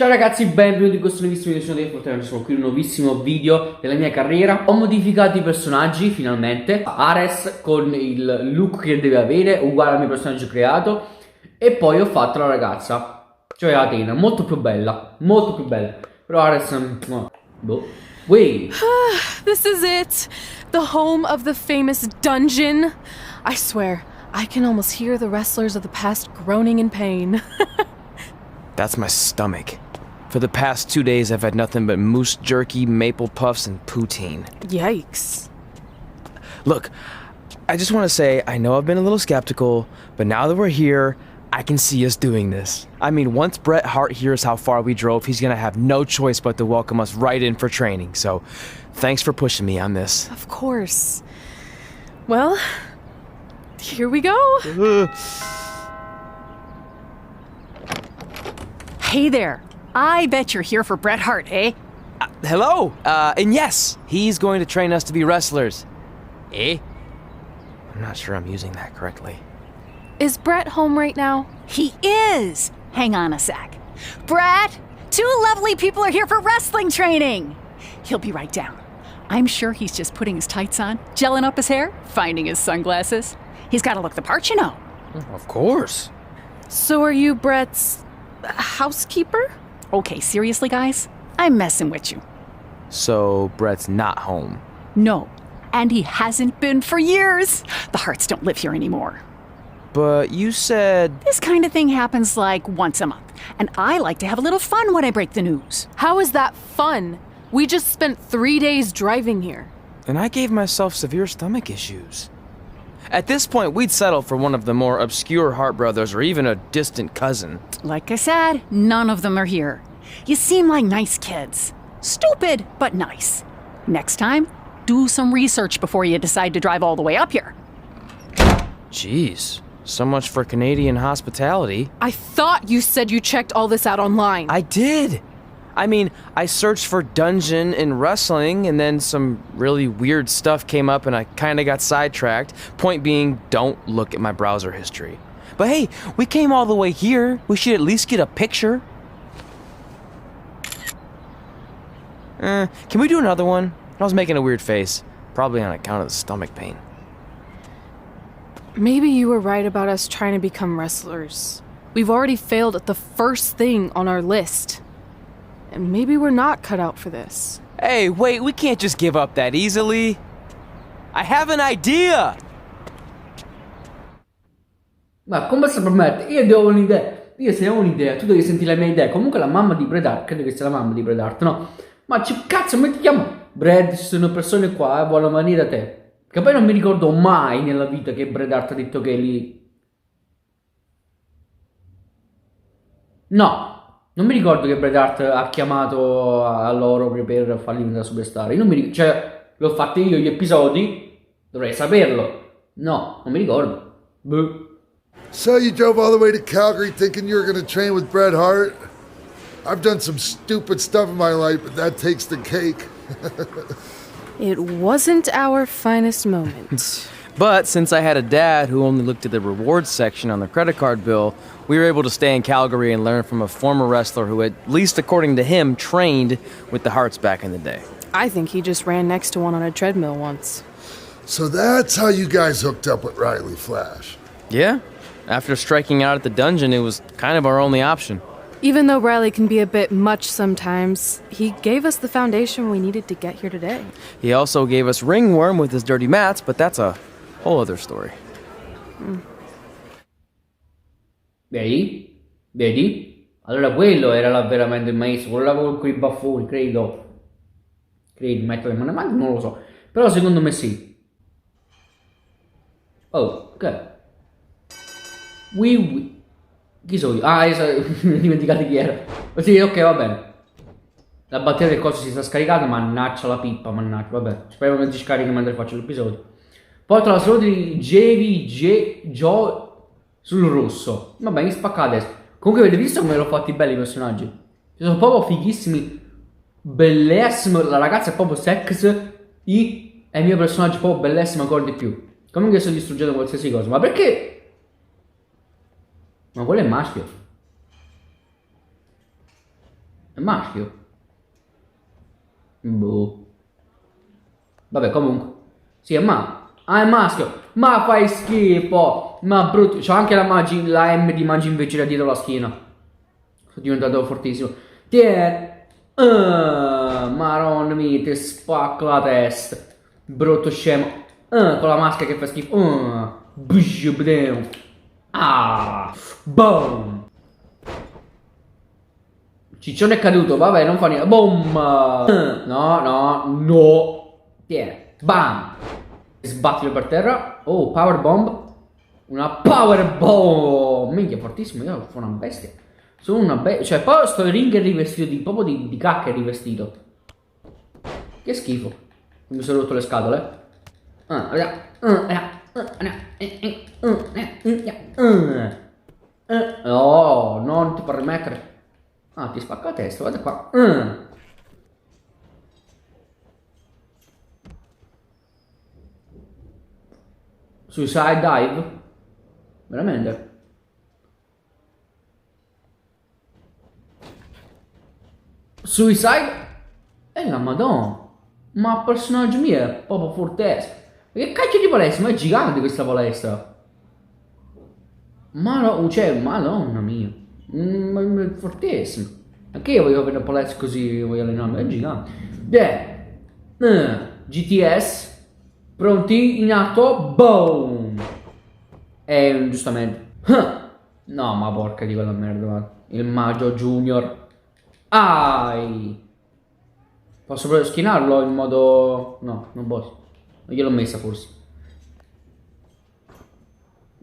Ciao ragazzi, benvenuti in questo nuovissimo video. Sono qui in un nuovissimo video della mia carriera. Ho modificato i personaggi finalmente. Ares con il look che deve avere, uguale al mio personaggio creato. E poi ho fatto la ragazza, cioè Atena, molto più bella. Molto più bella. Però Ares no. Boh. Wait. This is it. The home of the famous dungeon. I swear, I can almost hear the wrestlers of the past groaning in pain. That's my stomach. For the past 2 days, I've had nothing but moose jerky, maple puffs, and poutine. Yikes. Look, I just want to say, I know I've been a little skeptical, but now that we're here, I can see us doing this. I mean, once Bret Hart hears how far we drove, he's gonna have no choice but to welcome us right in for training. So, thanks for pushing me on this. Of course. Well, here we go. Hey there. I bet you're here for Bret Hart, eh? Hello, and yes, he's going to train us to be wrestlers. Eh? I'm not sure I'm using that correctly. Is Bret home right now? He is! Hang on a sec. Bret, 2 lovely people are here for wrestling training. He'll be right down. I'm sure he's just putting his tights on, gelling up his hair, finding his sunglasses. He's got to look the part, you know. Of course. So are you Bret's housekeeper? Okay, seriously, guys? I'm messing with you. So, Bret's not home. No, and he hasn't been for years. The Harts don't live here anymore. But you said... This kind of thing happens like once a month, and I like to have a little fun when I break the news. How is that fun? We just spent 3 days driving here. And I gave myself severe stomach issues. At this point, we'd settle for one of the more obscure Hart brothers or even a distant cousin. Like I said, none of them are here. You seem like nice kids. Stupid, but nice. Next time, do some research before you decide to drive all the way up here. Jeez, so much for Canadian hospitality. I thought you said you checked all this out online. I did. I mean, I searched for dungeon and wrestling, and then some really weird stuff came up and I kinda got sidetracked. Point being, don't look at my browser history. But hey, we came all the way here. We should at least get a picture. Can we do another one? I was making a weird face. Probably on account of the stomach pain. Maybe you were right about us trying to become wrestlers. We've already failed at the first thing on our list. And maybe we're not cut out for this. Hey, wait, we can't just give up that easily. I have an idea! Ma come si permette? Io devo un'idea. Io se ho un'idea, tu devi sentire la mia idea. Comunque la mamma di Bret Hart, credo che sia la mamma di Bret Hart, no? Ma cazzo, come ti chiamo? Bret, ci sono persone qua, vogliono venire da te. Che poi non mi ricordo mai nella vita che Bret Hart ha detto che lì... No, non mi ricordo che Bret Hart ha chiamato a loro per farli diventare superstar. Io non mi ricordo, cioè, l'ho fatto io gli episodi, dovrei saperlo. No, non mi ricordo. Boh. So you drove all the way to Calgary thinking you were going to train with Bret Hart? I've done some stupid stuff in my life, but that takes the cake. It wasn't our finest moment. But since I had a dad who only looked at the rewards section on the credit card bill, we were able to stay in Calgary and learn from a former wrestler who, at least according to him, trained with the Harts back in the day. I think he just ran next to one on a treadmill once. So that's how you guys hooked up with Riley Flash. Yeah. After striking out at the dungeon, it was kind of our only option. Even though Riley can be a bit much sometimes, he gave us the foundation we needed to get here today. He also gave us ringworm with his dirty mats, but that's a whole other story. Vedi? Vedi? Allora quello era veramente il maestro, quello là con quei baffoni, credo. Metto le mani avanti, non lo so. Però secondo me sì. Oh, ok. Chi sono io? Ah, dimenticate chi era. Sì, ok, va bene. La batteria del coso si sta scaricando, mannaggia la pippa, mannaggia, vabbè. Spero che non si scarichi mentre faccio l'episodio. Poi tra la salute di Joe sul rosso. Vabbè, mi spacca adesso. Comunque avete visto come l'ho fatti belli i personaggi? Sono proprio fighissimi. Bellissimo. La ragazza è proprio sex. E il mio personaggio è proprio bellissimo ancora di più. Comunque sto distruggendo qualsiasi cosa. Ma perché? Ma quello è maschio. È maschio? Boh. Vabbè, comunque. Sì, è maschio. Ma fai schifo. Ma brutto. C'ho anche la M di Magi invece dietro la schiena. Sono diventato fortissimo. Tieni. Maronna mia, ti spacco la testa. Brutto scemo. Con la maschera che fa schifo. Boom. Ciccione è caduto, vabbè, non fa niente. Boom. No. Tieni. Bam. Sbattilo per terra. Oh, power bomb. Una power bomb. Minchia, fortissimo. Io sono una bestia. Sono una bestia. Cioè, poi sto ring è rivestito proprio di cacca è rivestito. Che schifo. Mi sono rotto le scatole. Oh, non ti permettere. Ah, ti spacca la testa, guarda qua. Suicide dive? Veramente? Suicide? La madonna. Ma il personaggio mio è proprio fortesco. Che cacchio di palestra? Ma è gigante questa palestra. Ma no, cioè, madonna mia. È fortissimo. Anche io voglio avere una palestra così, voglio allenarmi. È gigante. GTS. Pronti? In atto. Boom. Giustamente. No, ma porca di quella merda, guarda. Il Maggio Junior. Ai. Posso proprio schinarlo in modo... No, non posso. Non gliel'ho messa forse.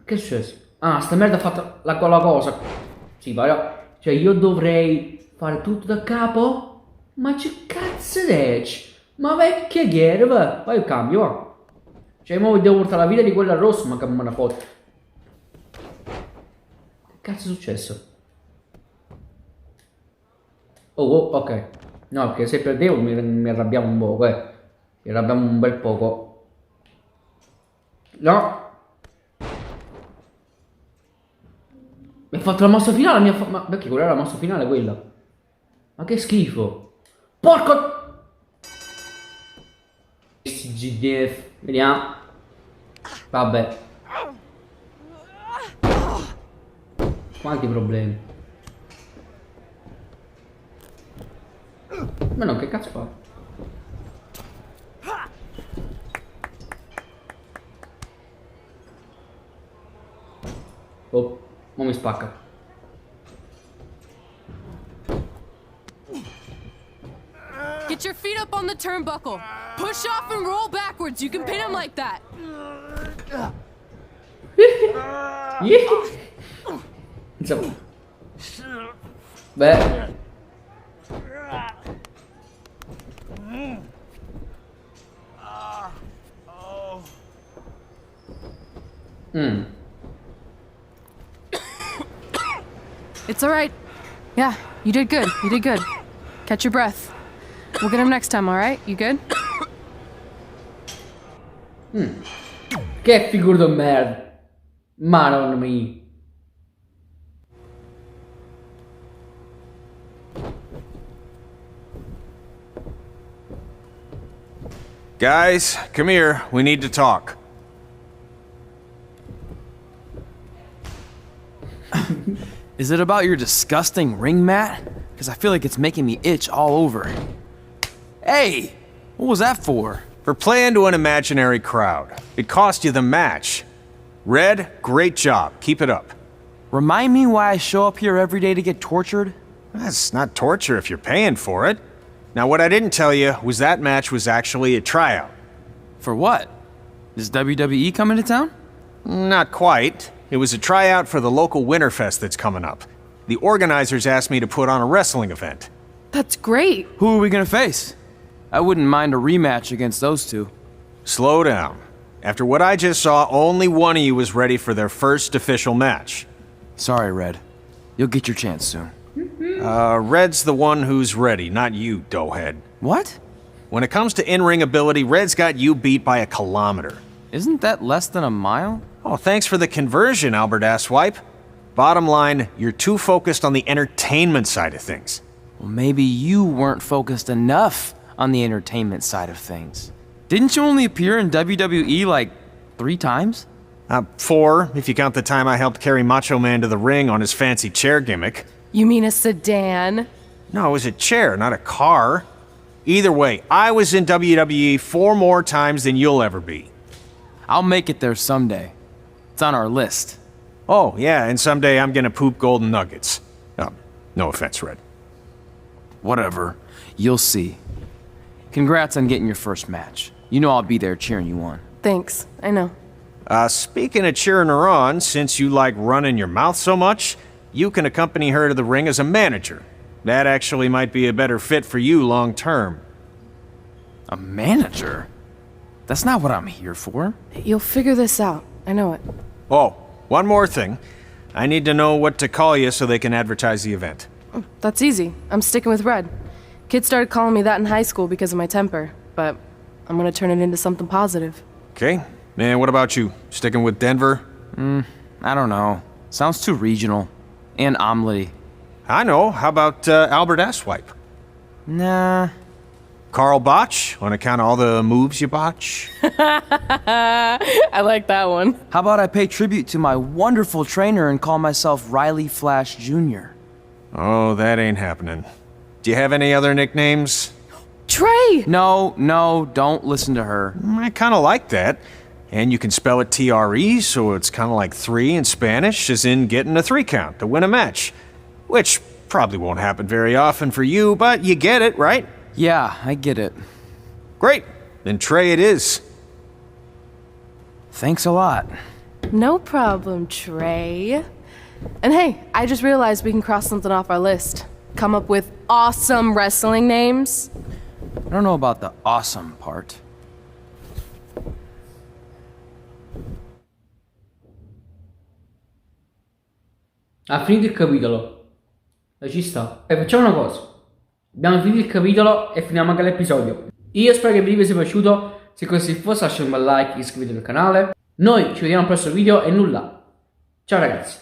Che è successo? Ah, sta merda ha fatto quella cosa. Sì, però... Cioè, io dovrei fare tutto da capo? Ma che cazzo dici? Ma vecchia ghiera, va. Vai, io cambio, va. Cioè, mo devo portare la vita di quella rossa, ma che me ne foto. Che cazzo è successo? Oh, ok. No, perché se perdevo mi arrabbiamo un poco, Mi arrabbiamo un bel poco. No. Mi ha fatto la mossa finale, ma perché quella era la mossa finale quella? Ma che schifo. Porco. GDF. Vediamo. Vabbè. Quanti problemi. Ma no, che cazzo fa? Oh, mo mi spacca. Get your feet up on the turnbuckle. Push off and roll backwards. You can pin him like that. Insomma. Beh. It's all right. Yeah, you did good. You did good. Catch your breath. We'll get him next time, all right? You good? Che figura di merda. Madonna mia. Guys, come here. We need to talk. Is it about your disgusting ring mat? Because I feel like it's making me itch all over. Hey! What was that for? For playing to an imaginary crowd. It cost you the match. Red, great job. Keep it up. Remind me why I show up here every day to get tortured? That's not torture if you're paying for it. Now, what I didn't tell you was that match was actually a tryout. For what? Is WWE coming to town? Not quite. It was a tryout for the local Winterfest that's coming up. The organizers asked me to put on a wrestling event. That's great. Who are we gonna face? I wouldn't mind a rematch against those two. Slow down. After what I just saw, only one of you was ready for their first official match. Sorry, Red. You'll get your chance soon. Red's the one who's ready, not you, doughhead. What? When it comes to in-ring ability, Red's got you beat by a kilometer. Isn't that less than a mile? Oh, thanks for the conversion, Albert Asswipe. Bottom line, you're too focused on the entertainment side of things. Well, maybe you weren't focused enough on the entertainment side of things. Didn't you only appear in WWE like 3 times? 4, if you count the time I helped carry Macho Man to the ring on his fancy chair gimmick. You mean a sedan? No, it was a chair, not a car. Either way, I was in WWE 4 more times than you'll ever be. I'll make it there someday. It's on our list. Oh, yeah, and someday I'm gonna poop golden nuggets. No offense, Red. Whatever. You'll see. Congrats on getting your first match. You know I'll be there cheering you on. Thanks, I know. Speaking of cheering her on, since you like running your mouth so much, you can accompany her to the ring as a manager. That actually might be a better fit for you long term. A manager? That's not what I'm here for. You'll figure this out. I know it. Oh, one more thing. I need to know what to call you so they can advertise the event. That's easy. I'm sticking with Red. Kids started calling me that in high school because of my temper, but I'm gonna turn it into something positive. Okay. And what about you? Sticking with Denver? I don't know. Sounds too regional. And omelette-y. I know. How about Albert Asswipe? Nah. Carl Botch, on account of all the moves you botch? I like that one. How about I pay tribute to my wonderful trainer and call myself Riley Flash Jr.? Oh, that ain't happening. Do you have any other nicknames? Trey! No, don't listen to her. I kind of like that. And you can spell it T-R-E, so it's kind of like 3 in Spanish, as in getting a 3 count to win a match. Which probably won't happen very often for you, but you get it, right? Yeah, I get it. Great. Then Trey it is. Thanks a lot. No problem, Trey. And hey, I just realized we can cross something off our list. Come up with awesome wrestling names. I don't know about the awesome part. Ha finito il capitolo. Ci sta. E facciamo una cosa. Abbiamo finito il capitolo e finiamo anche l'episodio. Io spero che il video vi sia piaciuto. Se così fosse lasciate un bel like e iscrivetevi al canale. Noi ci vediamo al prossimo video e nulla. Ciao ragazzi.